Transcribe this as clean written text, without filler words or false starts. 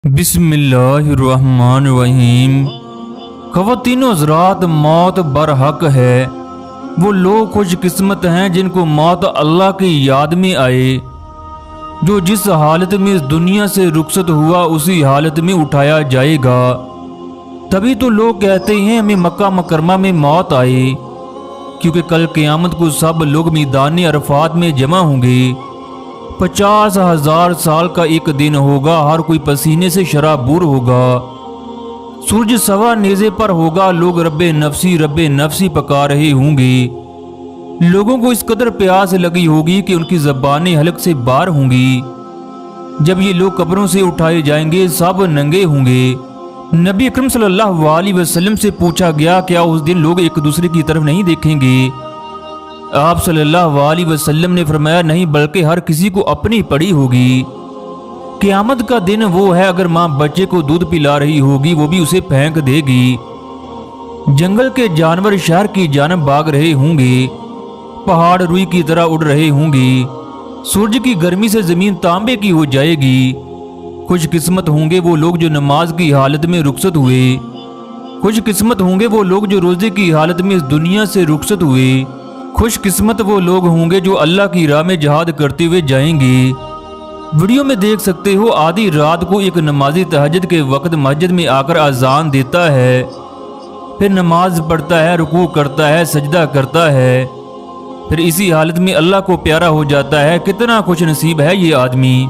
بسم اللہ الرحمن الرحیم۔ خواتین و حضرات، موت برحق ہے۔ وہ لوگ خوش قسمت ہیں جن کو موت اللہ کی یاد میں آئے۔ جو جس حالت میں اس دنیا سے رخصت ہوا اسی حالت میں اٹھایا جائے گا۔ تبھی تو لوگ کہتے ہیں ہمیں مکہ مکرمہ میں موت آئے، کیونکہ کل قیامت کو سب لوگ میدان عرفات میں جمع ہوں گے۔ 50,000 سال کا ایک دن ہوگا، ہر کوئی پسینے سے شرابور ہوگا۔ سورج سوا نیزے پر ہوگا، لوگ رب نفسی پکا رہے ہوں گے۔ لوگوں کو اس قدر پیاس لگی ہوگی کہ ان کی زبانیں حلق سے باہر ہوں گی۔ جب یہ لوگ قبروں سے اٹھائے جائیں گے سب ننگے ہوں گے۔ نبی اکرم صلی اللہ علیہ وسلم سے پوچھا گیا کیا اس دن لوگ ایک دوسرے کی طرف نہیں دیکھیں گے؟ آپ صلی اللہ علیہ وسلم نے فرمایا نہیں، بلکہ ہر کسی کو اپنی پڑی ہوگی۔ قیامت کا دن وہ ہے، اگر ماں بچے کو دودھ پلا رہی ہوگی وہ بھی اسے پھینک دے گی۔ جنگل کے جانور شہر کی جانب بھاگ رہے ہوں گے، پہاڑ روئی کی طرح اڑ رہے ہوں گے، سورج کی گرمی سے زمین تانبے کی ہو جائے گی۔ خوش قسمت ہوں گے وہ لوگ جو نماز کی حالت میں رخصت ہوئے۔ خوش قسمت ہوں گے وہ لوگ جو روزے کی حالت میں اس دنیا سے رخصت ہوئے۔ خوش قسمت وہ لوگ ہوں گے جو اللہ کی راہ میں جہاد کرتے ہوئے جائیں گے۔ ویڈیو میں دیکھ سکتے ہو آدھی رات کو ایک نمازی تہجد کے وقت مسجد میں آ کر اذان دیتا ہے، پھر نماز پڑھتا ہے، رکوع کرتا ہے، سجدہ کرتا ہے، پھر اسی حالت میں اللہ کو پیارا ہو جاتا ہے۔ کتنا خوش نصیب ہے یہ آدمی۔